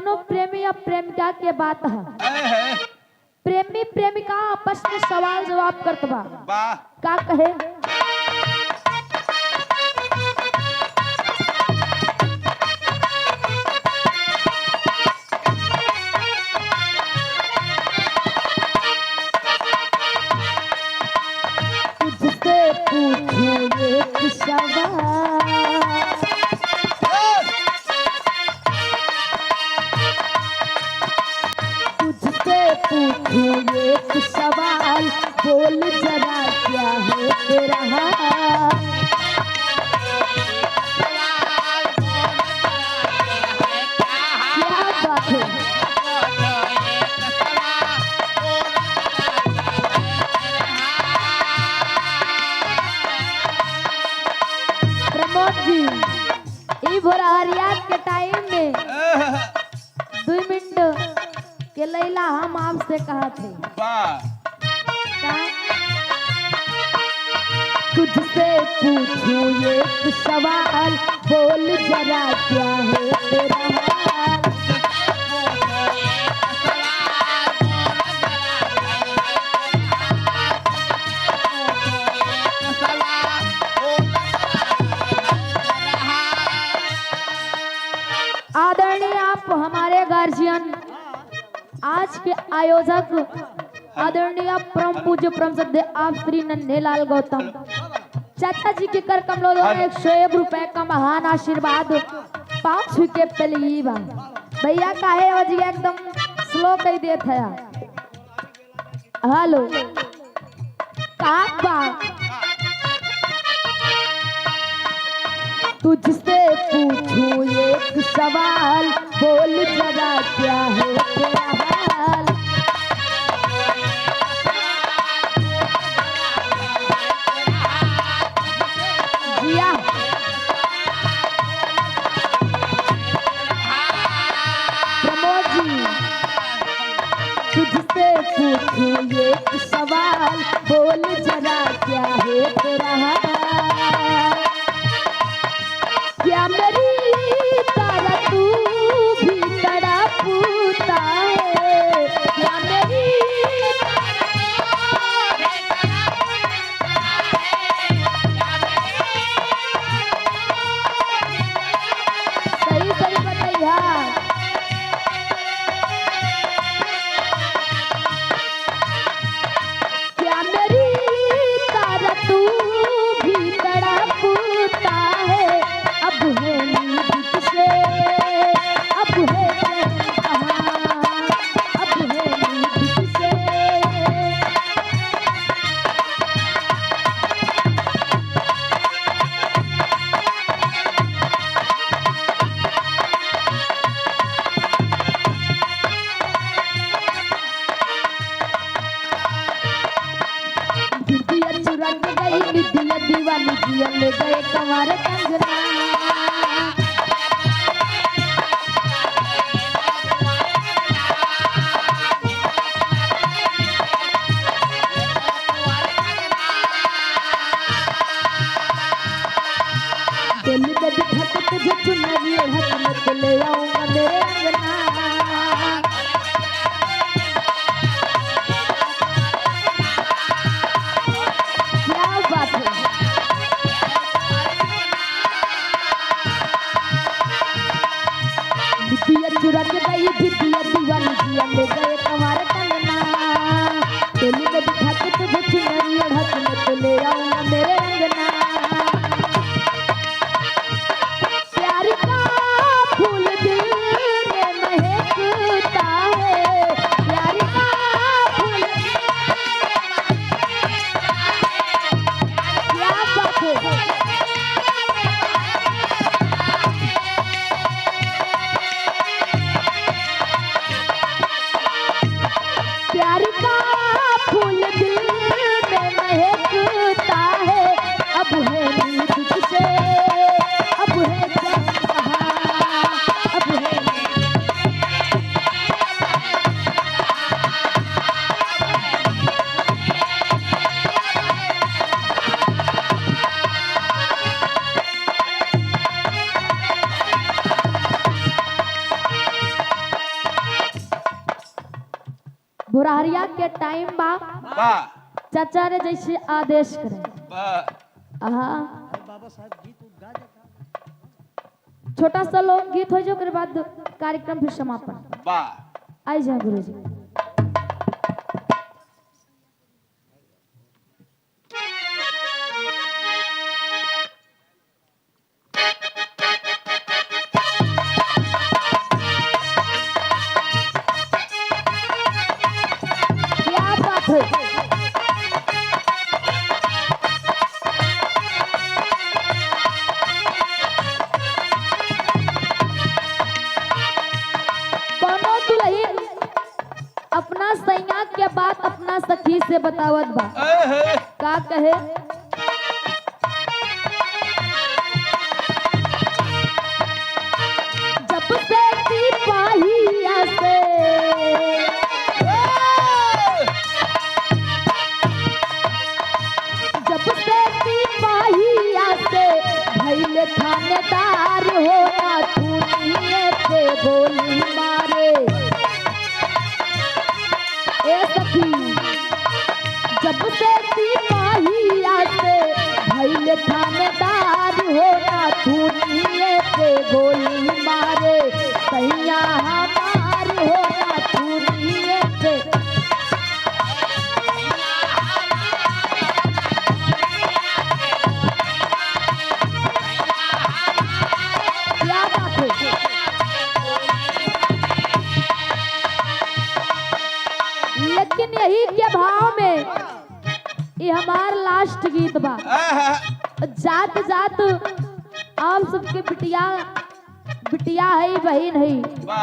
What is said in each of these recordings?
कोनो प्रेमी या प्रेमिका के बात है। प्रेमी प्रेमिका आपस में सवाल जवाब करत बा। वाह का कहे? तुझसे पूछूं एक सवाल, तुझसे पूछूं एक सवाल, बोल जरा क्या है तेरा हाल? क्या बात है? प्रमोद जी, ई भोरहरिया के टाइम में 2 मिनट के लैला हम आपसे कहा थे। वाह का? तुझसे पूछूं एक सवाल, बोल जरा क्या है तेरा हाल? आदरणीय आप हमारे गार्जियन, आज के आयोजक आदरणीय परम पूज्य परम सद्य आप श्री नन्हेलाल गौतम चाचा जी के कर कमलों में 101 रुपए का महान आशीर्वाद 5 विकेट पे ली बा। भैया काहे आज एकदम स्लो कही देत है। हेलो का बा? तुझसे पूछूं एक सवाल, बोल जरा क्या है तेरा हाल? जिया प्रमोद जी, तुझसे पूछूं एक सवाल, बोल जरा क्या है तेरा हाल? क्या मेरी तारा तू भी तड़पता है? क्या मेरी सही सही बताइया। क्या मेरी तारा तू भी तड़पता है? अब है नींद किसे, अब है चैन कहाँ, अब है नींद किसे? बिटिया चुरा के गई, बिटिया दीवानी जिया ले गए कमारे कंगना। दिल में बिठा के तुझे चुनरी ओढ़ा के मैं ले आऊंगा मेरे अंगना। क्या बात है? बिटिया चुरा के गई, बिटिया दीवानी जिया ले गए कमारे कंगना। दिल में बिठा के तुझे चुनरी ओढ़ा के मैं ले आऊंगा मेरे अंगना। प्यार का फूल दिल में महकता है, प्यार का फूल। क्या बात है? भुरारिया के टाइम बा बा चाचा रे जैसे आदेश करे बा आहा छोटा सा लोक गीत हो जो के बाद कार्यक्रम फिर समापन बा आई जाए गुरुजी क्या बात है कोनो दुल्हन अपना सैया के बात अपना सखी से बतावत बा का कहे जब से सिपाहिया से जब से सिपाहिया से भइल थानेदार हो ना दुनिया से गोली मारे ए सखी जब से सिपाहिया से भइल थानेदार हो ना दुनिया से गोली मारे सैया हमार हो ना दुनिया से क्या बात है लेकिन यही के भाव में ये हमार लास्ट गीत बा जात जात आप सबके बिटिया बिटिया है बहन है बा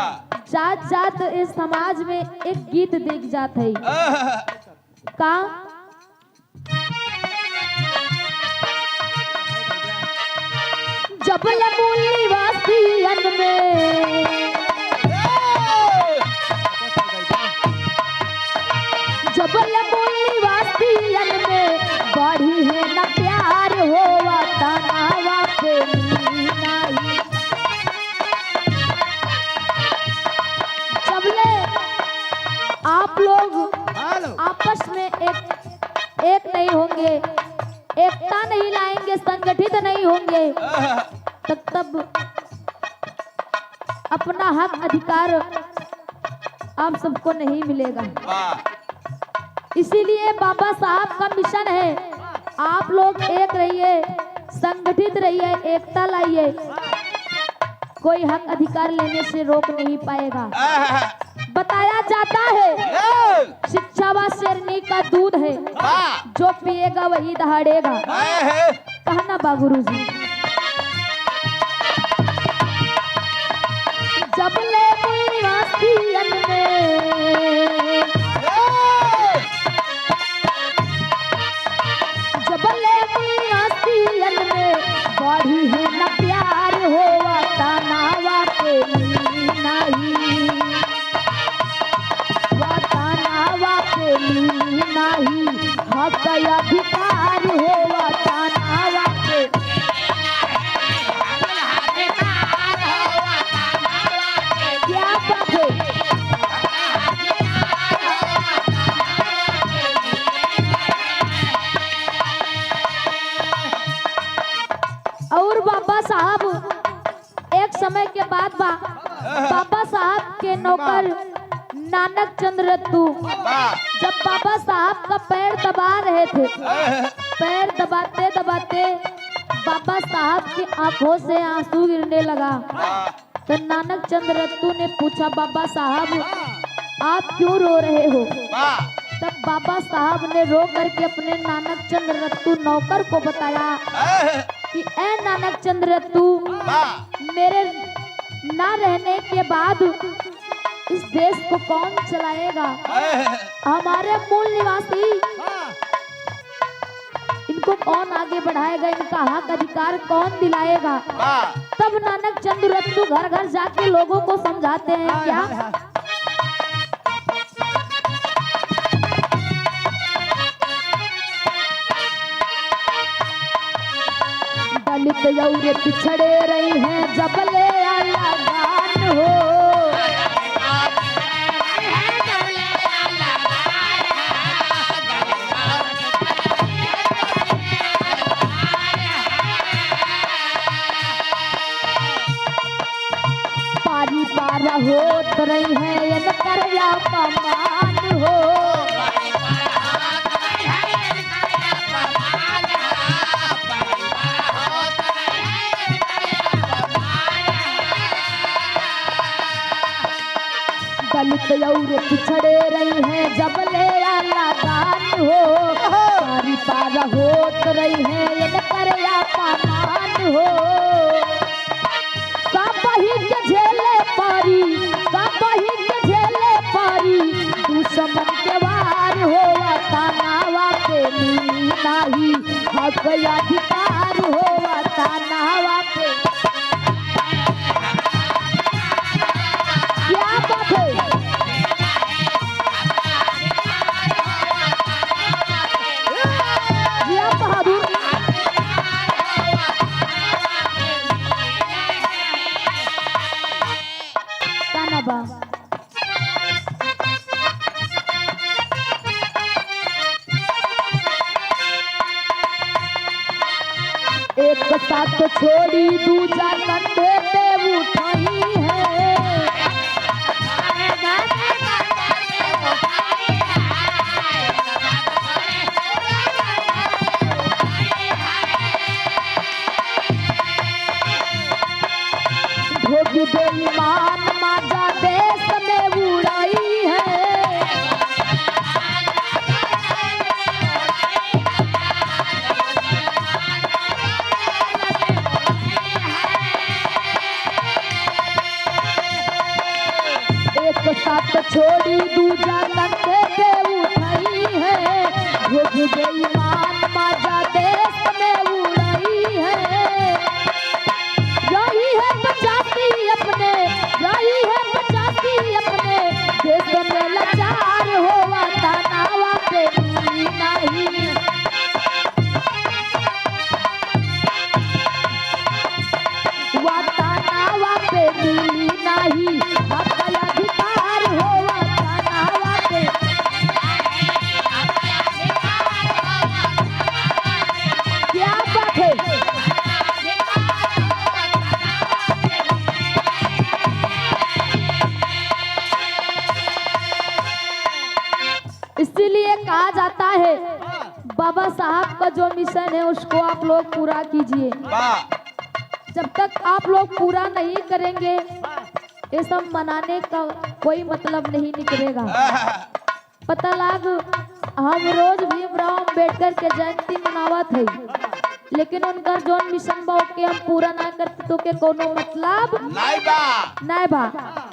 जात जात इस समाज में एक गीत देख जात है का जबल मूली वासियन में जबल मूली वासियन में बढ़ी है न प्यार होवा तनावा पे नहीं जबले आप लोग आपस में एक नहीं होंगे एकता नहीं लाएंगे संगठित नहीं होंगे तब अपना हक अधिकार आप सबको नहीं मिलेगा इसीलिए बाबा साहब का मिशन है आप लोग एक रहिए संगठित रहिए एकता लाइए कोई हक अधिकार लेने से रोक नहीं पाएगा बताया जाता है शिक्षा व शेरनी का दूध है जो पिएगा वही दहाड़ेगा कहना बा गुरुजी जबले मुनिवासियन में जबले मुनिवासियन में बढ़ी है न प्यार होवा तनावा पे नहीं तनावा पे नहीं हक अधिकार होवा तनावा पे क्या बात है और बाबा साहब एक समय के बाद बाबा साहब के नौकर नानक चंद्र रत्तू जब बाबा साहब का पैर दबा रहे थे पैर दबाते दबाते बाबा साहब की आंखों से आंसू गिरने लगा तो नानक चंद्र रत्तू ने पूछा बाबा साहब आप क्यों रो रहे हो तब बाबा साहब ने रो करके अपने नानक चंद्र रत्तू नौकर को बताया कि ए नानक चंद्र रत्तू मेरे ना रहने के बाद इस देश को कौन चलाएगा हमारे मूल निवासी इनको कौन आगे बढ़ाएगा इनका हक अधिकार कौन दिलाएगा तब नानक चंद्र रत्तू घर घर जाके लोगों को समझाते हैं क्या दलित और पिछड़े रही हैं जबले अलगान हो पारा होत रही है ये न कर या पमान हो। दलित और पिछड़े रही है जब ले आला दान हो। पारी पारा होत रही है ये न कर या पमान हो। सबही के झेले पारी, सबही के झेले पारी, दुश्मन के वार हो। तनावा पे मिली नाही हक अधिकार हो। तनावा पे क्या बात है। जिया बहादुर तानाबा एक साथ छोड़ी दूजा कंधे पे उठाई है। धोबी बेईमान माजा देश में उड़ाई है। एक साथ छोड़ी दूजा कंधे पे उठाई है। धोबी बेईमान माजा देश में उड़ाई है। रही है बचाती अपने, रही है बचाती अपने देश में लाचार हो। तनावा पे मिली नहीं, तनावा पे मिली नहीं हक अधिकार हो। तनावा पे क्या बात है। इसीलिए कहा जाता है बाबा साहब का जो मिशन है उसको आप लोग पूरा कीजिए। जब तक आप लोग पूरा नहीं करेंगे ये सब मनाने का कोई मतलब नहीं निकलेगा। पता लाग हम रोज भीमराव अम्बेडकर के जयंती मनावत है, लेकिन उनका जो मिशन बा के हम पूरा ना करते तो के कोनो मतलब नहीं बा।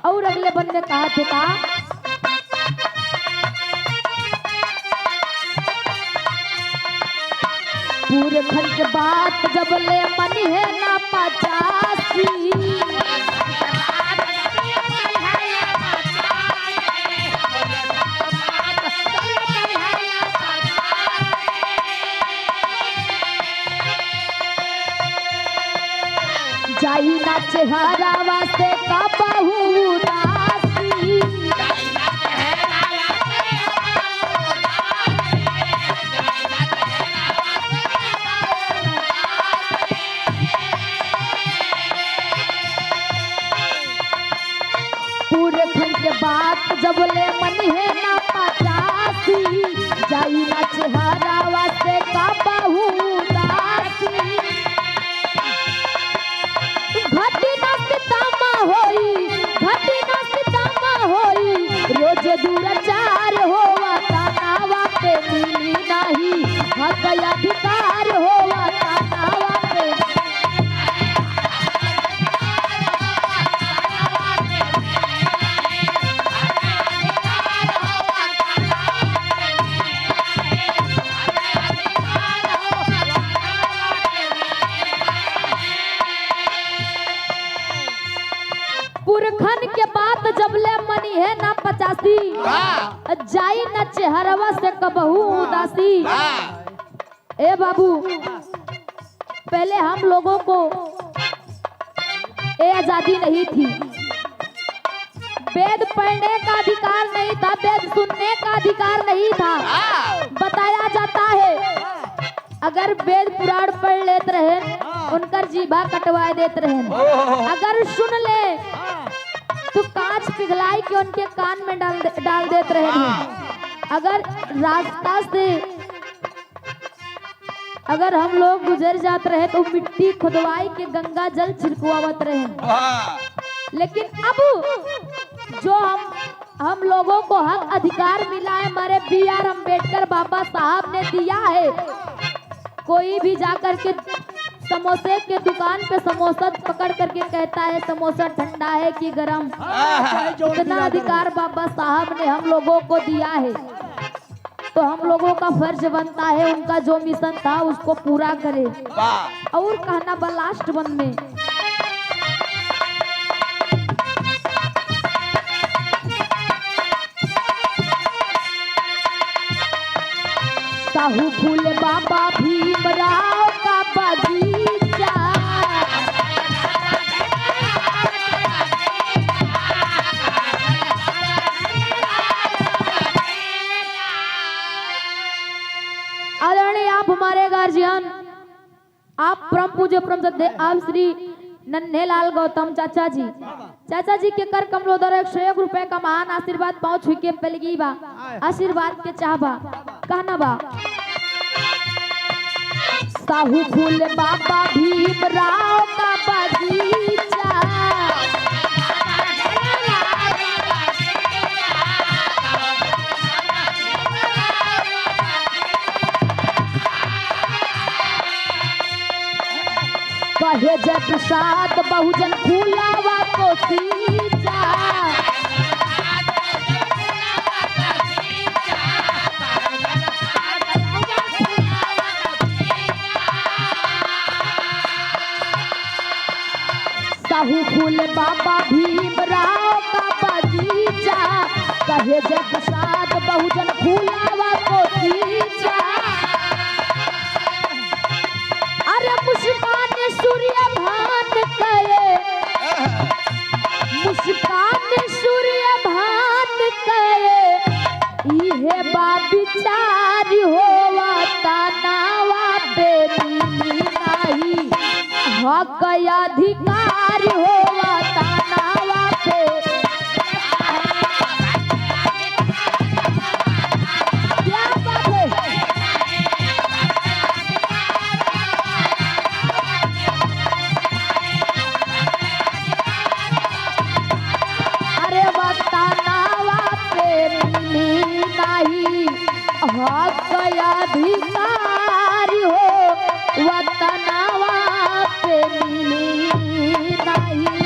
और अगले बंदे कहा थे का पूरे खंड बात जब ले मनी है ना 85। जाई ना चेहरा वास्ते का बहु उदासी। पूरे खंड के बात जब ले मनी है ना 85। जाई ना चेहरा वास्ते का बहु उदासी। घटी ना सितामा होई, घटी ना सितामा होई, रोज दूराचार हो। तनावा पे मिली नहीं हक अधिकार हो। तनावा पे पुरखन के बात जब ले मनी है ना 85। जाई ना चेहरवा से कबहू उदासी। ए बाबू पहले हम लोगों को ये आजादी नहीं थी, वेद पढ़ने का अधिकार नहीं था, वेद सुनने का अधिकार नहीं था। बताया जाता है अगर वेद पुराण पढ़ लेते रहे उनकर जीभा कटवा देते रहे, अगर सुन ले तो कांच पिघलाई के उनके कान में डाल देते रहे हैं। अगर रास्ता से अगर हम लोग गुजर जाते रहे तो मिट्टी खुदवाई के गंगा जल छिड़कवावत रहे। लेकिन अब जो हम लोगों को हक अधिकार मिला है, हमारे B.R. अम्बेडकर बाबा साहब ने दिया है। कोई भी जाकर के समोसे के दुकान पे समोसा पकड़ करके कहता है समोसा ठंडा है कि गरम, इतना अधिकार बाबा साहब ने हम लोगों को दिया है। तो हम लोगों का फर्ज बनता है उनका जो मिशन था उसको पूरा करे। और कहना बा लास्ट वन में, साहू फूले बाबा भीमराव का बगीचा, आदरणीय आप हमारे गार्जियन, आप परम पूज्य परम सद्य आप श्री नन्हेलाल गौतम चाचा जी के कर कमलों द्वारा 101 रुपए का महान आशीर्वाद पहुंच हुई के पलगी बा, आशीर्वाद के चाहबा कहना बा। साहू फूल बाबा भीमराव का बगीचा, कहे जय प्रसाद बहुजन फूलावा को सींचा, साहू फूल बाबा भीमराव का बगीचा, कहे जय प्रसाद बहुजन फूलावा को सींचा। अरे मुस्कान सूर्य भान करे, मुस्कान सूर्य भान करे, इहे बा विचारी होवा तनावा पे नहीं, हक अधिकारी होवा तनावा पे। क्या बात है? हक अधिकारी हो वतनवा पे मिली नहीं।